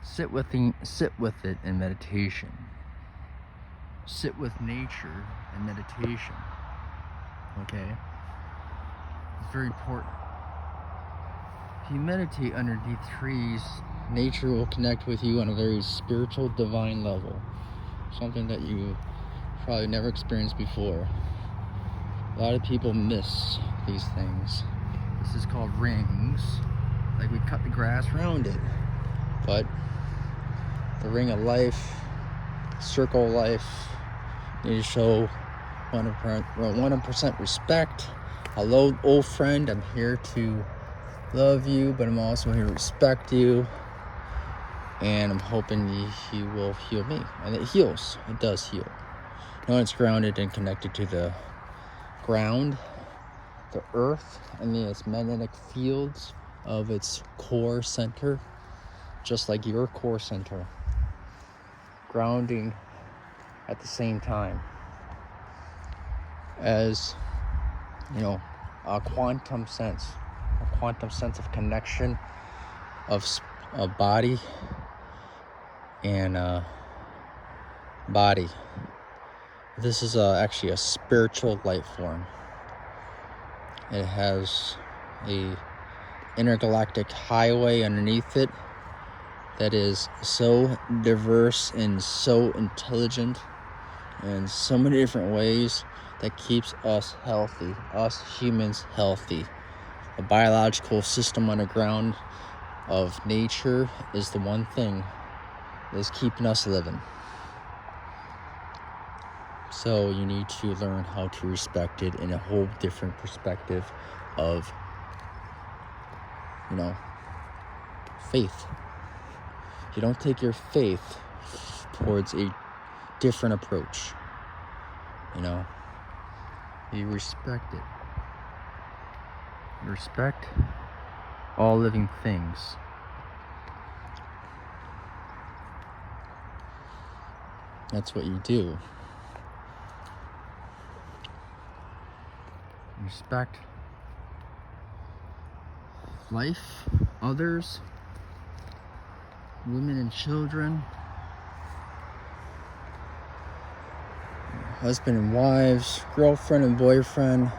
Sit with it in meditation. Sit with nature in meditation. Okay? It's very important. If you meditate underneath trees, nature will connect with you on a very spiritual, divine level. Something that you probably never experienced before. A lot of people miss these things. This is called rings. Like we cut the grass around it. But the ring of life, circle of life, you need to show 100% respect. Hello, old friend. I'm here to love you, but I'm also here to respect you. And I'm hoping you will heal me. And it heals. It does heal. When it's grounded and connected to the ground, the earth, and its magnetic fields of its core center, just like your core center, grounding at the same time as, a quantum sense of connection of body and body. This is actually a spiritual life form. It has a intergalactic highway underneath it that is so diverse and so intelligent in so many different ways that keeps us healthy, us humans healthy. The biological system underground of nature is the one thing that is keeping us living. So you need to learn how to respect it in a whole different perspective of, faith. You don't take your faith towards a different approach. You respect it. You respect all living things. That's what you do. Respect life, others, women and children, husband and wives, girlfriend and boyfriend,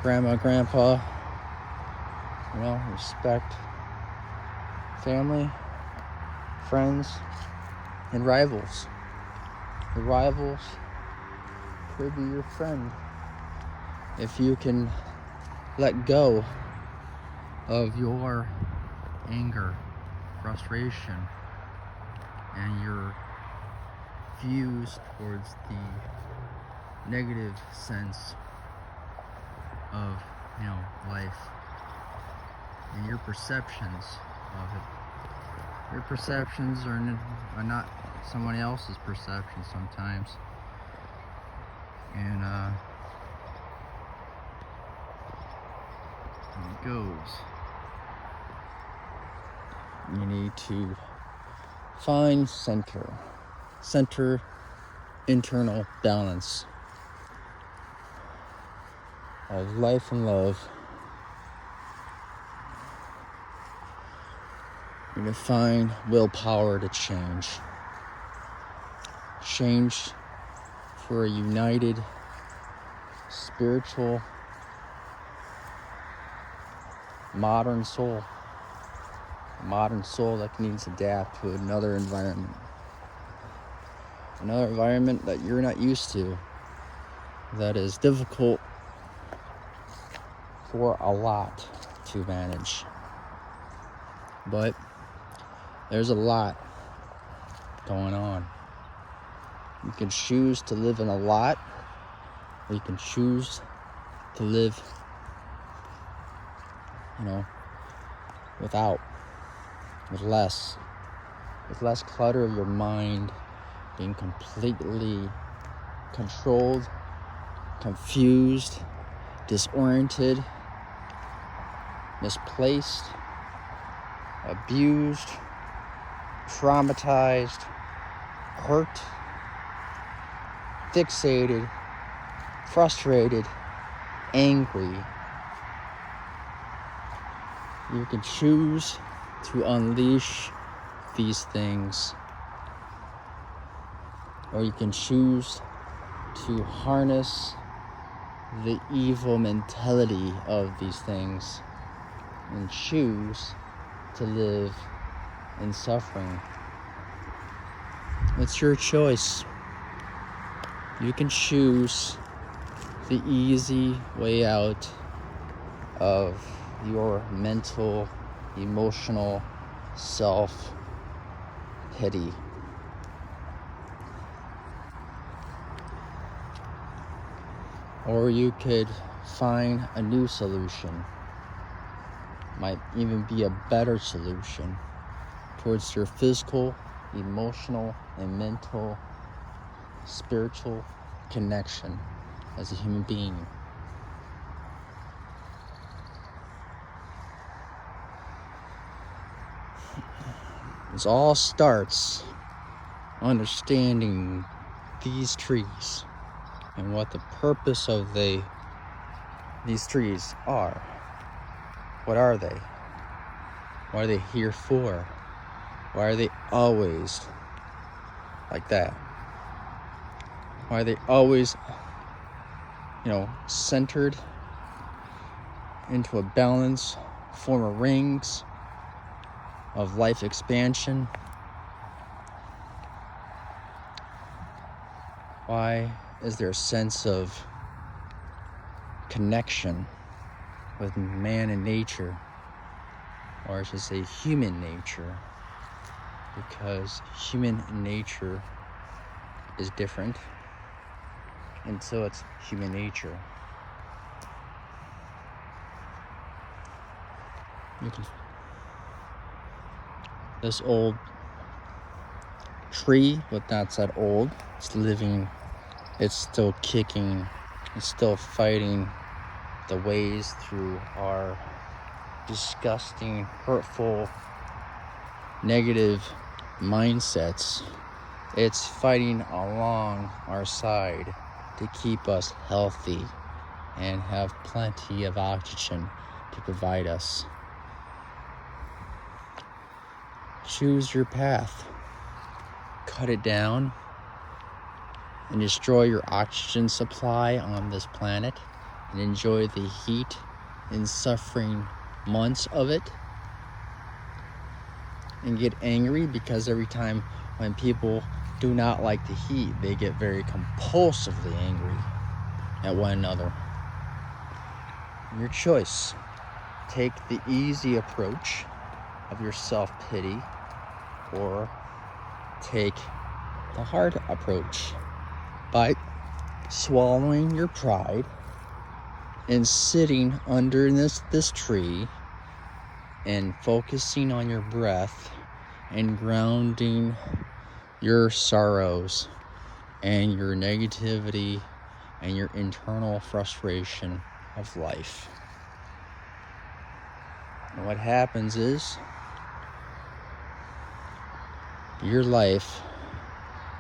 grandma, grandpa. Respect family, friends, and rivals. The rivals could be your friend if you can let go of your anger, frustration, and your views towards the negative sense of life and your perceptions of it. Your perceptions are not someone else's perceptions sometimes, and it goes. You need to find center internal balance of life and love. You need to find willpower to change for a united spiritual modern soul that needs to adapt to another environment that you're not used to, that is difficult for a lot to manage. But there's a lot going on. You can choose to live in a lot, or you can choose to live with less clutter of your mind, being completely controlled, confused, disoriented, misplaced, abused, traumatized, hurt, fixated, frustrated, angry. You can choose to unleash these things, or you can choose to harness the evil mentality of these things and choose to live in suffering. It's your choice. You can choose the easy way out of your mental, emotional self-pity. Or you could find a new solution. Might even be a better solution towards your physical, emotional, and mental, spiritual connection as a human being. This all starts understanding these trees and what the purpose of these trees are. What are they? What are they here for? Why are they always like that? Why are they always, centered into a balance, form of rings of life expansion? Why is there a sense of connection with man and nature, or I should say human nature, because human nature is different, and so it's human nature. This old tree, but not that old, it's living, it's still kicking, it's still fighting the ways through our disgusting, hurtful, negative mindsets. It's fighting along our side to keep us healthy and have plenty of oxygen to provide us. Choose your path. Cut it down and destroy your oxygen supply on this planet and enjoy the heat and suffering months of it, and get angry because every time when people do not like the heat, they get very compulsively angry at one another. Your choice. Take the easy approach of your self-pity, or take the hard approach by swallowing your pride and sitting under this tree and focusing on your breath and grounding your sorrows and your negativity and your internal frustration of life. And what happens is your life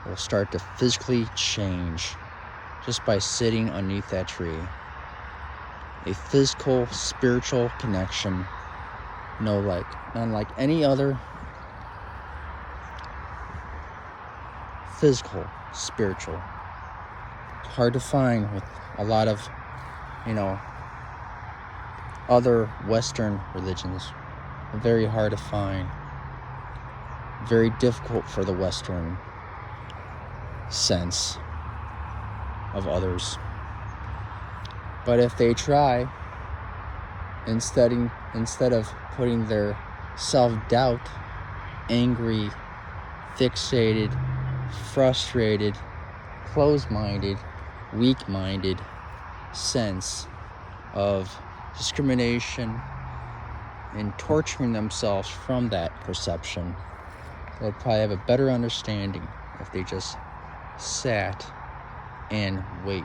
will start to physically change just by sitting underneath that tree. A physical, spiritual connection, unlike any other physical, spiritual. Hard to find with a lot of, other Western religions. Very hard to find. Very difficult for the Western sense of others. But if they try, instead of putting their self-doubt, angry, fixated, frustrated, closed-minded, weak-minded sense of discrimination and torturing themselves from that perception, they'll probably have a better understanding if they just sat and wait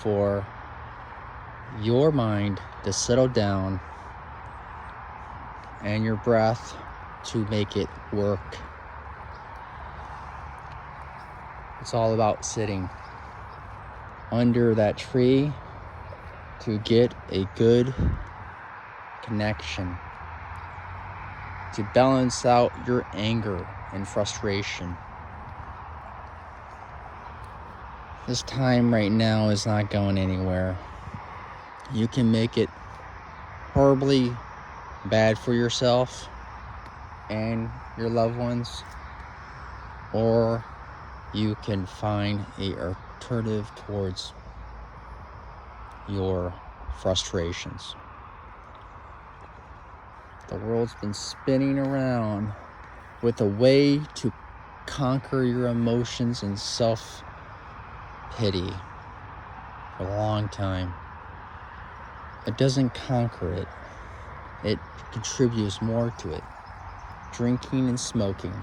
for your mind to settle down and your breath to make it work. It's all about sitting under that tree to get a good connection to balance out your anger and frustration. This time right now is not going anywhere. You can make it horribly bad for yourself and your loved ones, or you can find an alternative towards your frustrations. The world's been spinning around with a way to conquer your emotions and self-pity for a long time. It doesn't conquer it. It contributes more to it. Drinking and smoking.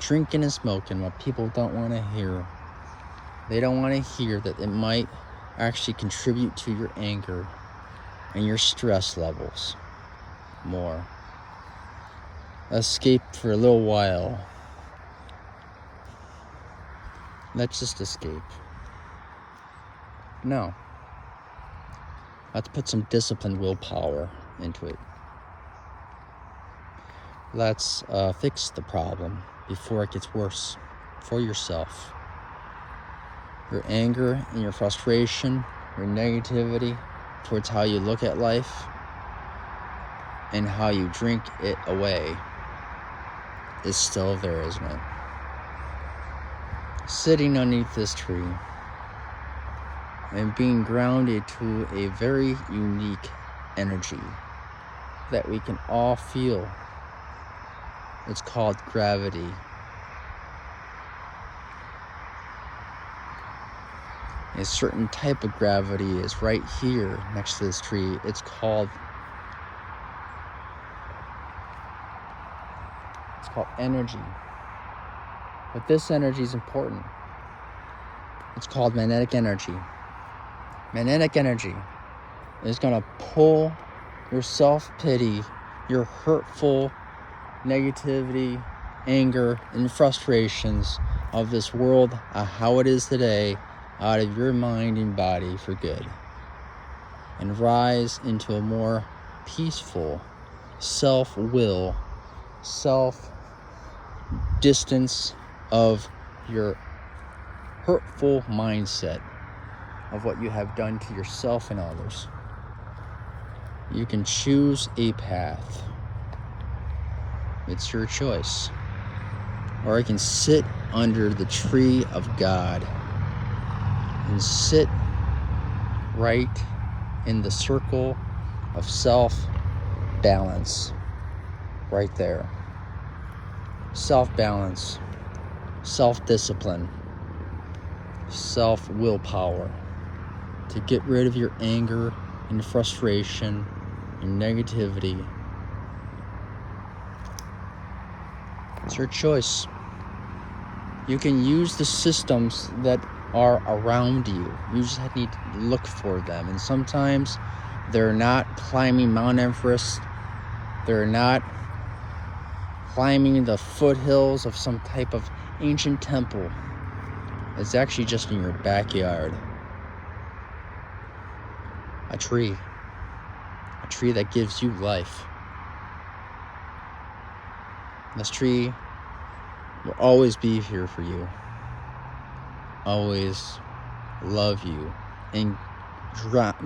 Drinking and smoking, what people don't want to hear. They don't want to hear that it might actually contribute to your anger and your stress levels more. Escape for a little while. Let's just escape. No. Let's put some disciplined willpower into it. Let's fix the problem before it gets worse for yourself. Your anger and your frustration, your negativity towards how you look at life and how you drink it away is still there, isn't it? Sitting underneath this tree and being grounded to a very unique energy that we can all feel. It's called gravity. A certain type of gravity is right here next to this tree. It's called energy. But this energy is important. It's called magnetic energy. Magnetic energy is going to pull your self-pity, your hurtful negativity, anger, and frustrations of this world, how it is today, out of your mind and body for good, and rise into a more peaceful self-will, self-distance of your hurtful mindset of what you have done to yourself and others. You can choose a path. It's your choice. Or I can sit under the tree of God and sit right in the circle of self-balance right there. Self-balance, self-discipline, self-willpower to get rid of your anger and frustration and negativity. It's your choice. You can use the systems that are around you. You just need to look for them. And sometimes they're not climbing Mount Everest. They're not climbing the foothills of some type of ancient temple. It's actually just in your backyard. A tree that gives you life. This tree will always be here for you. Always love you and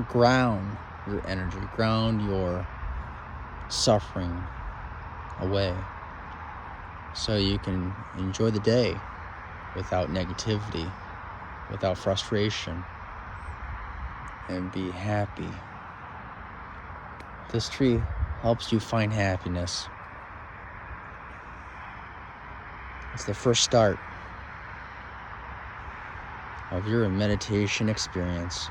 ground your energy, ground your suffering away so you can enjoy the day without negativity, without frustration, and be happy. This tree helps you find happiness. It's the first start of your meditation experience.